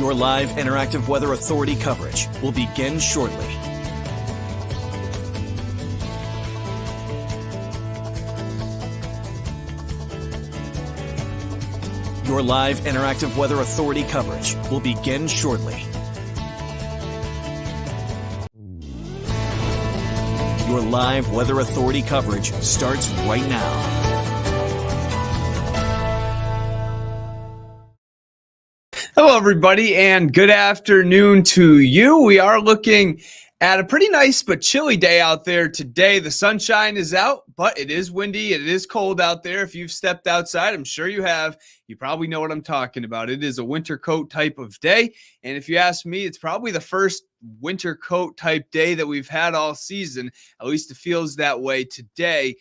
Your live interactive Weather Authority coverage will begin shortly. Your live interactive Weather Authority coverage will begin shortly. Your live Weather Authority coverage starts right now. Hello, everybody, and good afternoon to you. We are looking at a pretty nice but chilly day out there today. The sunshine is out, but it is windy. It is cold out there. If you've stepped outside, I'm sure you have. You probably know what I'm talking about. It is a winter coat type of day. And if you ask me, it's probably the first winter coat type day that we've had all season. At least it feels that way today.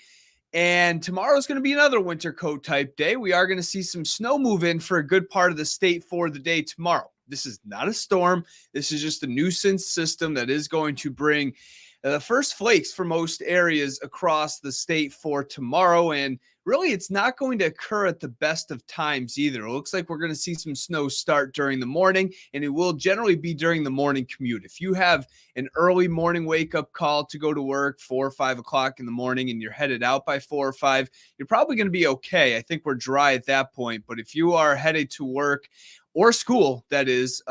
And tomorrow is going to be another winter coat type day. We are going to see some snow move in for a good part of the state for the day tomorrow. This is not a storm. This is just a nuisance system that is going to bring the first flakes for most areas across the state for tomorrow. And really, it's not going to occur at the best of times either. It looks like we're going to see some snow start during the morning, and it will generally be during the morning commute. If you have an early morning wake-up call to go to work 4 or 5 o'clock in the morning and you're headed out by 4 or 5, you're probably going to be okay. I think we're dry at that point. But if you are headed to work or school, that is,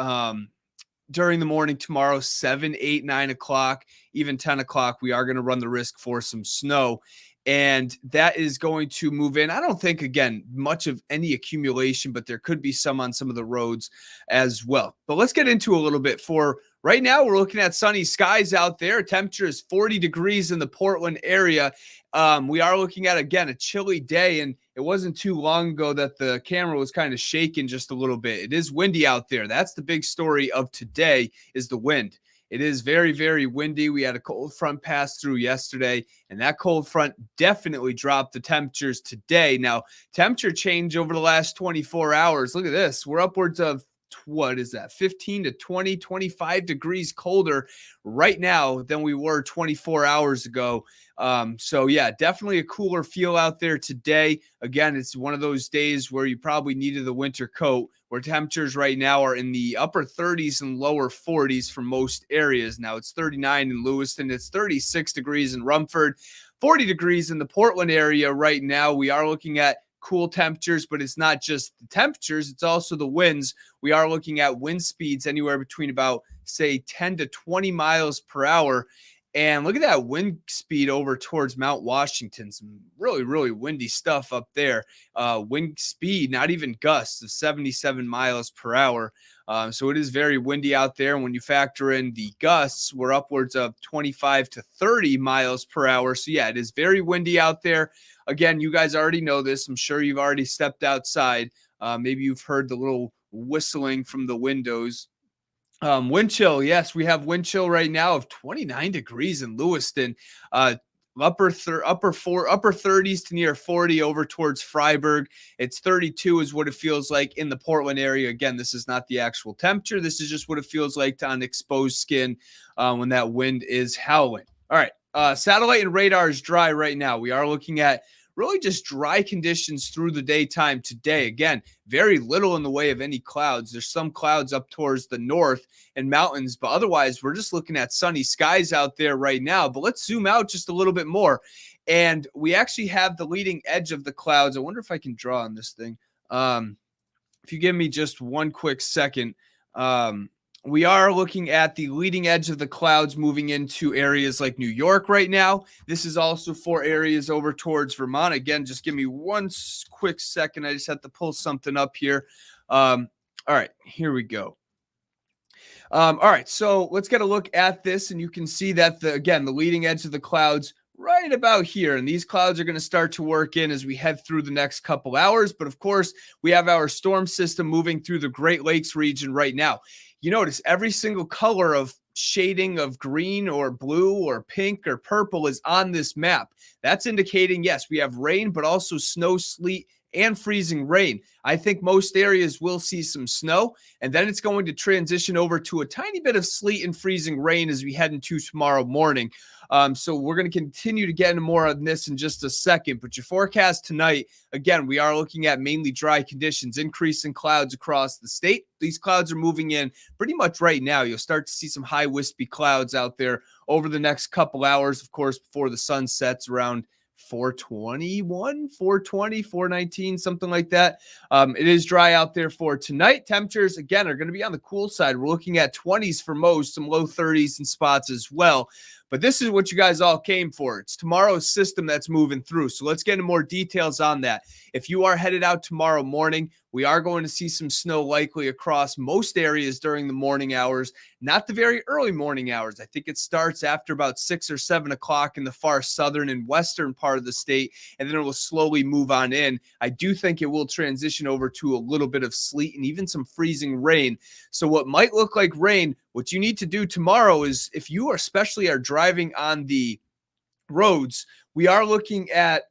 during the morning tomorrow, 7, 8, 9 o'clock, even 10 o'clock, we are going to run the risk for some snow. And that is going to move in. I don't think, again, much of any accumulation, but there could be some on some of the roads as well. But let's get into a little bit. For right now, we're looking at sunny skies out there. Temperature is 40 degrees in the Portland area. We are looking at, again, a chilly day, and it wasn't too long ago that the camera was kind of shaking just a little bit. It is windy out there. That's the big story of today, is the wind. It is very, very windy. We had a cold front pass through yesterday, and that cold front definitely dropped the temperatures today. Now, temperature change over the last 24 hours. Look at this. We're upwards of, what is that, 15 to 20, 25 degrees colder right now than we were 24 hours ago. So, yeah, definitely a cooler feel out there today. Again, it's one of those days where you probably needed the winter coat, where temperatures right now are in the upper 30s and lower 40s for most areas. Now, it's 39 in Lewiston. It's 36 degrees in Rumford, 40 degrees in the Portland area right now. We are looking at cool temperatures, but it's not just the temperatures, it's also the winds. We are looking at wind speeds anywhere between about, say, 10 to 20 miles per hour. And look at that wind speed over towards Mount Washington. Some really, really windy stuff up there. Wind speed, not even gusts, of 77 miles per hour. So it is very windy out there. And when you factor in the gusts, we're upwards of 25 to 30 miles per hour. So, yeah, it is very windy out there. Again, you guys already know this. I'm sure you've already stepped outside. Maybe you've heard the little whistling from the windows. Wind chill. Yes, we have wind chill right now of 29 degrees in Lewiston. Upper 30s to near 40 over towards Freiburg. It's 32 is what it feels like in the Portland area. Again, this is not the actual temperature. This is just what it feels like on exposed skin when that wind is howling. All right. Satellite and radar is dry right now. We are looking at really just dry conditions through the daytime today. Again, very little in the way of any clouds. There's some clouds up towards the north and mountains, but otherwise we're just looking at sunny skies out there right now. But let's zoom out just a little bit more. And we actually have the leading edge of the clouds. I wonder if I can draw on this thing. If you give me just one quick second, we are looking at the leading edge of the clouds moving into areas like New York right now. This is also for areas over towards Vermont. Again, just give me one quick second. I just have to pull something up here. All right, here we go. All right, so let's get a look at this, and you can see that, the leading edge of the clouds right about here. And these clouds are going to start to work in as we head through the next couple hours. But of course, we have our storm system moving through the Great Lakes region right now. You notice every single color of shading of green or blue or pink or purple is on this map. That's indicating, yes, we have rain, but also snow, sleet, and freezing rain. I think most areas will see some snow, and then it's going to transition over to a tiny bit of sleet and freezing rain as we head into tomorrow morning. So we're going to continue to get into more on this in just a second. But your forecast tonight, again, we are looking at mainly dry conditions, increasing clouds across the state. These clouds are moving in pretty much right now. You'll start to see some high wispy clouds out there over the next couple hours, of course, before the sun sets around 421, 420, 419, something like that. It is dry out there for tonight. Temperatures, again, are going to be on the cool side. We're looking at 20s for most, some low 30s in spots as well. But this is what you guys all came for. It's tomorrow's system that's moving through. So let's get into more details on that. If you are headed out tomorrow morning, we are going to see some snow likely across most areas during the morning hours, not the very early morning hours. I think it starts after about 6 or 7 o'clock in the far southern and western part of the state, and then it will slowly move on in. I do think it will transition over to a little bit of sleet and even some freezing rain. So what might look like rain, what you need to do tomorrow is, if you especially are driving on the roads, we are looking at,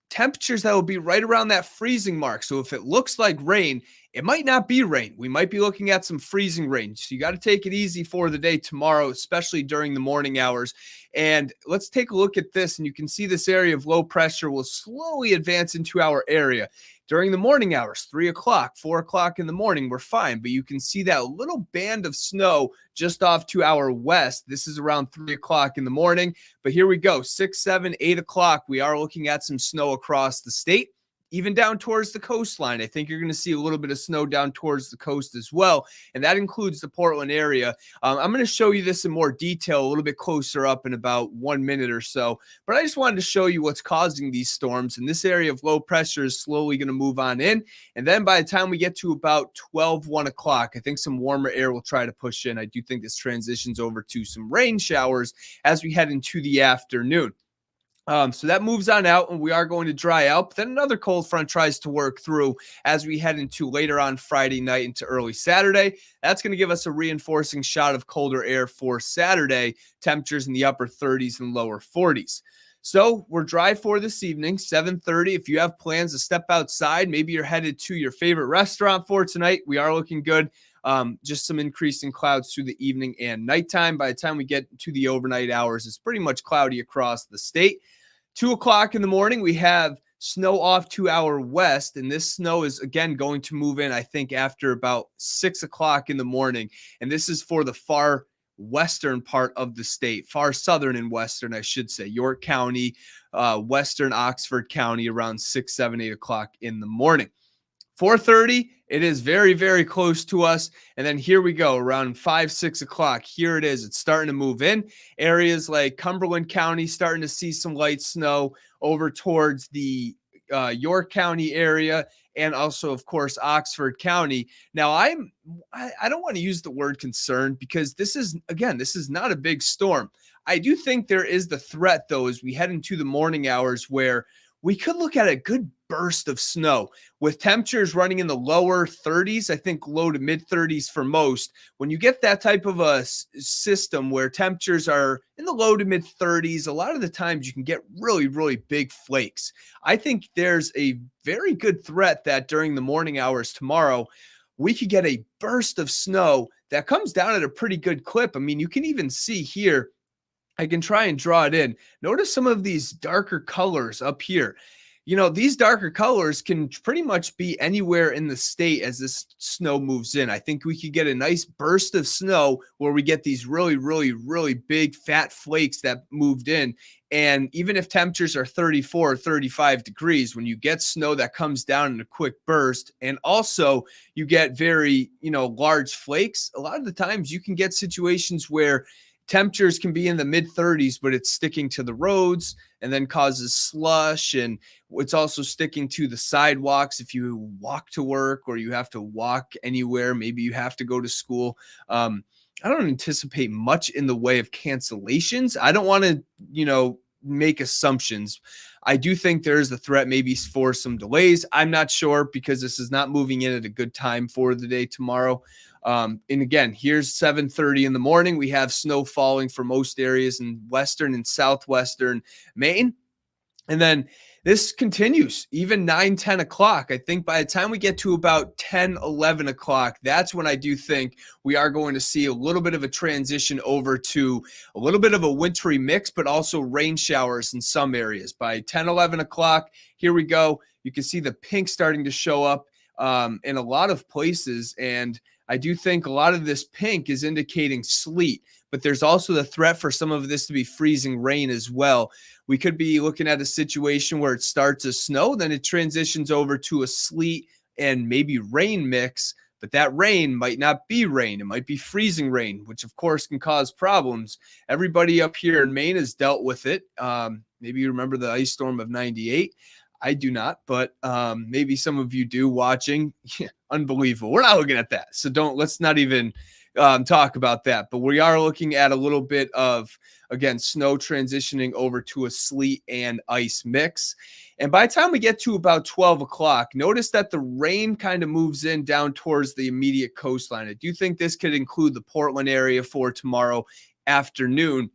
temperatures that will be right around that freezing mark. So if it looks like rain, it might not be rain. We might be looking at some freezing rain. So you got to take it easy for the day tomorrow, especially during the morning hours. And let's take a look at this. And you can see this area of low pressure will slowly advance into our area. During the morning hours, 3 o'clock, 4 o'clock in the morning, we're fine. But you can see that little band of snow just off to our west. This is around 3 o'clock in the morning. But here we go, 6, 7, 8 o'clock. We are looking at some snow across the state. Even down towards the coastline. I think you're going to see a little bit of snow down towards the coast as well, and that includes the Portland area. I'm going to show you this in more detail a little bit closer up in about 1 minute or so, but I just wanted to show you what's causing these storms, and this area of low pressure is slowly going to move on in, and then by the time we get to about 12, 1 o'clock, I think some warmer air will try to push in. I do think this transitions over to some rain showers as we head into the afternoon. So that moves on out, and we are going to dry out. But then another cold front tries to work through as we head into later on Friday night into early Saturday. That's going to give us a reinforcing shot of colder air for Saturday, temperatures in the upper 30s and lower 40s. So we're dry for this evening, 7:30. If you have plans to step outside, maybe you're headed to your favorite restaurant for tonight, we are looking good. Just some increasing clouds through the evening and nighttime. By the time we get to the overnight hours, it's pretty much cloudy across the state. 2 o'clock in the morning, we have snow off to our west, and this snow is again going to move in, I think, after about 6 o'clock in the morning. And this is for the far western part of the state, far southern and western, I should say, York County, western Oxford County, around 6, 7, 8 o'clock in the morning. 4:30, it is very, very close to us. And then here we go, around 5, 6 o'clock. Here it is. It's starting to move in. Areas like Cumberland County starting to see some light snow over towards the York County area, and also, of course, Oxford County. Now, I don't want to use the word concerned, because this is not a big storm. I do think there is the threat, though, as we head into the morning hours, where we could look at a good burst of snow with temperatures running in the lower 30s, I think low to mid 30s for most. When you get that type of a system where temperatures are in the low to mid 30s, a lot of the times you can get really, really big flakes. I think there's a very good threat that during the morning hours tomorrow, we could get a burst of snow that comes down at a pretty good clip. I mean, you can even see here, I can try and draw it in. Notice some of these darker colors up here. These darker colors can pretty much be anywhere in the state as this snow moves in. I think we could get a nice burst of snow where we get these really, really, really big fat flakes that moved in. And even if temperatures are 34 or 35 degrees, when you get snow that comes down in a quick burst, and also you get very, large flakes, a lot of the times you can get situations where temperatures can be in the mid 30s, but it's sticking to the roads and then causes slush. And it's also sticking to the sidewalks if you walk to work or you have to walk anywhere. Maybe you have to go to school. I don't anticipate much in the way of cancellations. I don't want to, make assumptions. I do think there's the threat maybe for some delays. I'm not sure, because this is not moving in at a good time for the day tomorrow. And again, here's 7:30 in the morning. We have snow falling for most areas in western and southwestern Maine. And then this continues even 9, 10 o'clock. I think by the time we get to about 10, 11 o'clock, that's when I do think we are going to see a little bit of a transition over to a little bit of a wintry mix, but also rain showers in some areas. By 10, 11 o'clock, here we go. You can see the pink starting to show up in a lot of places. And I do think a lot of this pink is indicating sleet, but there's also the threat for some of this to be freezing rain as well. We could be looking at a situation where it starts as snow, then it transitions over to a sleet and maybe rain mix, but that rain might not be rain. It might be freezing rain, which of course can cause problems. Everybody up here in Maine has dealt with it. Maybe you remember the ice storm of 98. I do not, but maybe some of you do watching. Unbelievable. We're not looking at that. So let's not even talk about that. But we are looking at a little bit of, again, snow transitioning over to a sleet and ice mix. And by the time we get to about 12 o'clock, notice that the rain kind of moves in down towards the immediate coastline. I do think this could include the Portland area for tomorrow afternoon.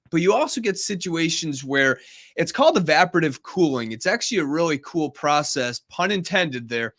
But you also get situations where it's called evaporative cooling. It's actually a really cool process, pun intended there,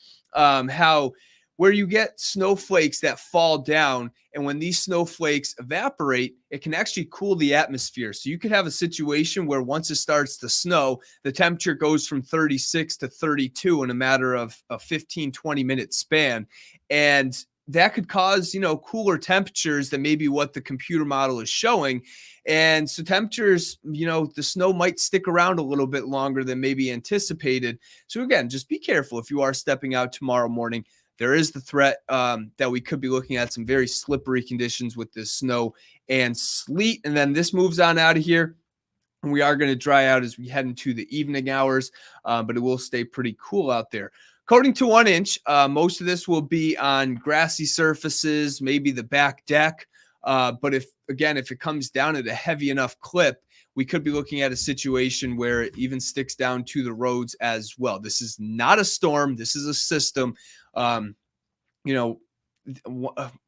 where you get snowflakes that fall down. And when these snowflakes evaporate, it can actually cool the atmosphere. So you could have a situation where once it starts to snow, the temperature goes from 36 to 32 in a matter of a 15, 20-minute span. And that could cause, cooler temperatures than maybe what the computer model is showing. And so temperatures, the snow might stick around a little bit longer than maybe anticipated. So again, just be careful if you are stepping out tomorrow morning. There is the threat that we could be looking at some very slippery conditions with this snow and sleet. And then this moves on out of here. And we are going to dry out as we head into the evening hours, but it will stay pretty cool out there. Coating to 1 inch, most of this will be on grassy surfaces, maybe the back deck. But if it comes down at a heavy enough clip, we could be looking at a situation where it even sticks down to the roads as well. This is not a storm. This is a system.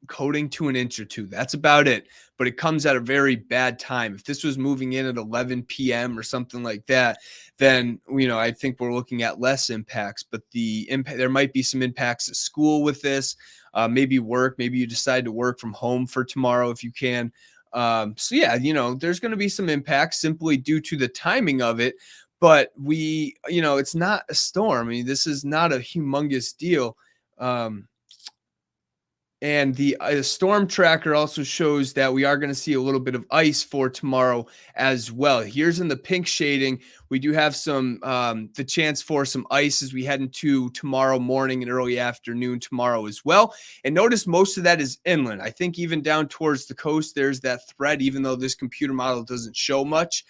Coating to 1 inch or 2. That's about it. But it comes at a very bad time. If this was moving in at 11 p.m. or something like that, then, I think we're looking at less impacts. But there might be some impacts at school with this, maybe work. Maybe you decide to work from home for tomorrow if you can. There's going to be some impacts simply due to the timing of it. But it's not a storm. I mean, this is not a humongous deal. And the storm tracker also shows that we are going to see a little bit of ice for tomorrow as well. Here's in the pink shading. We do have the chance for some ice as we head into tomorrow morning and early afternoon tomorrow as well. And notice most of that is inland. I think even down towards the coast, there's that threat, even though this computer model doesn't show much.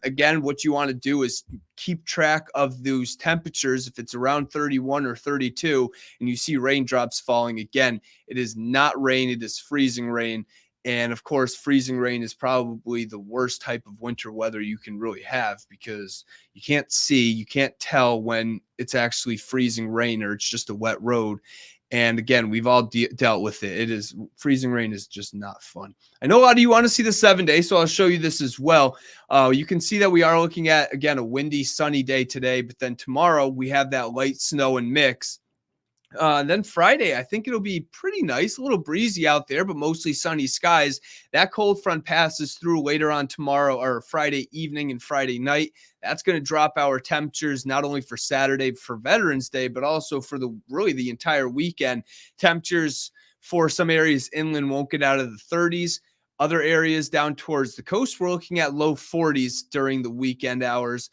Again, what you want to do is keep track of those temperatures. If it's around 31 or 32 and you see raindrops falling, again, it is not rain, it is freezing rain. And of course, freezing rain is probably the worst type of winter weather you can really have because you can't tell when it's actually freezing rain or it's just a wet road. And again, we've all dealt with it. Freezing rain is just not fun. I know a lot of you want to see the 7-day, so I'll show you this as well. You can see that we are looking at, again, a windy, sunny day today, but then tomorrow we have that light snow and mix. Then Friday, I think it'll be pretty nice, a little breezy out there, but mostly sunny skies. That cold front passes through later on tomorrow or Friday evening and Friday night. That's going to drop our temperatures not only for Saturday for Veterans Day, but also for the entire weekend. Temperatures for some areas inland won't get out of the 30s. Other areas down towards the coast, we're looking at low 40s during the weekend hours.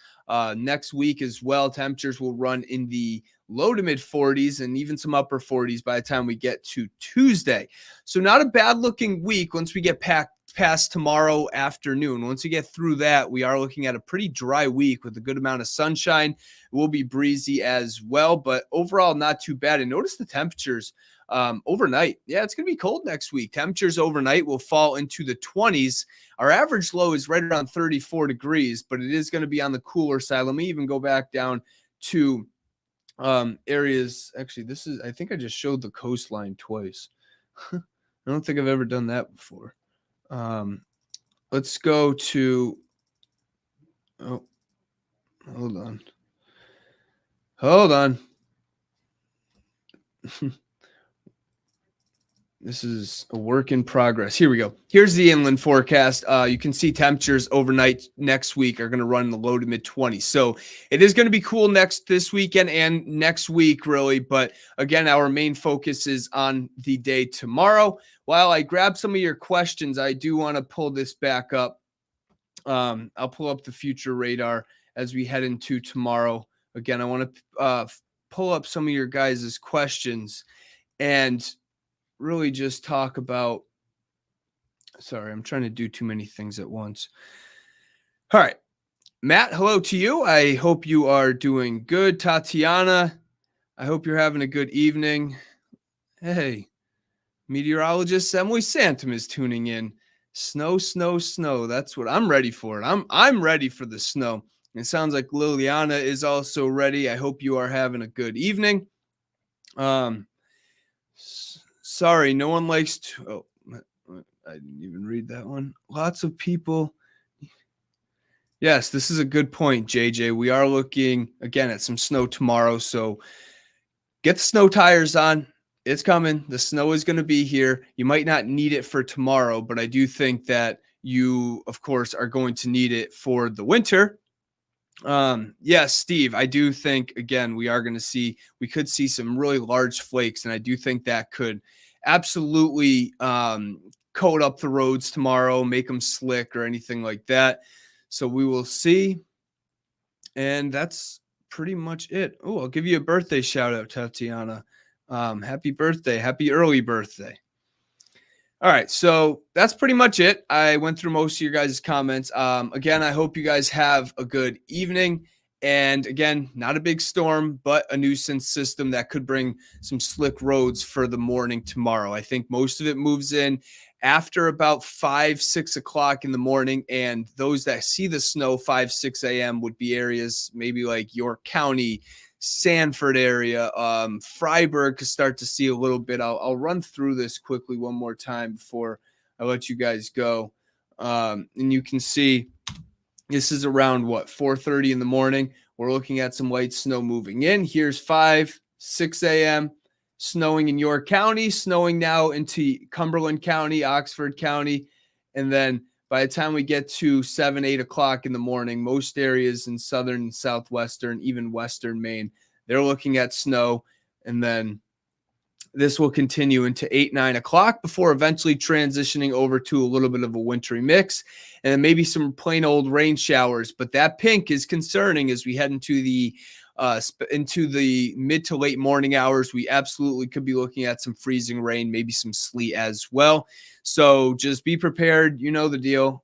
Next week as well, temperatures will run in the low to mid 40s and even some upper 40s by the time we get to Tuesday. So not a bad looking week once we get past tomorrow afternoon. Once we get through that, we are looking at a pretty dry week with a good amount of sunshine. It will be breezy as well, but overall not too bad. And notice the temperatures overnight. Yeah, it's going to be cold next week. Temperatures overnight will fall into the 20s. Our average low is right around 34 degrees, but it is going to be on the cooler side. Let me even go back down to areas. Actually, I think I just showed the coastline twice. I don't think I've ever done that before. Let's go to, hold on. Hold on. This is a work in progress. Here we go. Here's the inland forecast. You can see temperatures overnight next week are going to run in the low to mid 20s. So it is going to be cool this weekend and next week, really. But again, our main focus is on the day tomorrow. While I grab some of your questions, I do want to pull this back up. I'll pull up the future radar as we head into tomorrow. Again, I want to pull up some of your guys' questions and really just talk about, sorry, I'm trying to do too many things at once. All right, Matt, hello to you. I hope you are doing good. Tatiana, I hope you're having a good evening. Hey, meteorologist Emily Santum is tuning in. Snow, snow, snow. That's what I'm ready for. I'm ready for the snow. It sounds like Liliana is also ready. I hope you are having a good evening. Sorry, no one likes to. Oh, I didn't even read that one. Lots of people. Yes, this is a good point, JJ. We are looking again at some snow tomorrow. So get the snow tires on. It's coming. The snow is going to be here. You might not need it for tomorrow, but I do think that you, of course, are going to need it for the winter. Yes, Steve, I do think, again, we could see some really large flakes, and I do think that could absolutely coat up the roads tomorrow, make them slick or anything like that. So we will see. And that's pretty much it. Oh, I'll give you a birthday shout out, Tatiana. Happy birthday. Happy early birthday. All right, so that's pretty much it. I went through most of your guys' comments. Again, I hope you guys have a good evening. And again, not a big storm, but a nuisance system that could bring some slick roads for the morning tomorrow. I think most of it moves in after about 5, 6 o'clock in the morning. And those that see the snow 5, 6 a.m. would be areas maybe like York County, Sanford area, Freiburg could start to see a little bit. I'll run through this quickly one more time before I let you guys go. And you can see this is around 4:30 in the morning. We're looking at some light snow moving in. Here's 5, 6 a.m. snowing in York County, snowing now into Cumberland County, Oxford County. And then by the time we get to 7, 8 o'clock in the morning, most areas in southern, southwestern, even western Maine, they're looking at snow. And then this will continue into 8, 9 o'clock before eventually transitioning over to a little bit of a wintry mix and maybe some plain old rain showers. But that pink is concerning as we head into the mid to late morning hours. We absolutely could be looking at some freezing rain, maybe some sleet as well. So just be prepared. You know the deal.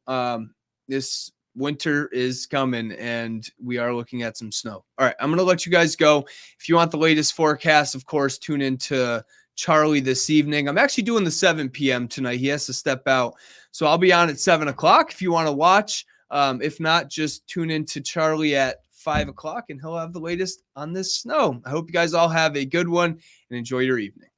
This winter is coming and we are looking at some snow. All right, I'm going to let you guys go. If you want the latest forecast, of course, tune into Charlie this evening. I'm actually doing the 7 p.m. tonight. He has to step out. So I'll be on at 7 o'clock if you want to watch. If not, just tune into Charlie at 5 o'clock and he'll have the latest on this snow. I hope you guys all have a good one and enjoy your evening.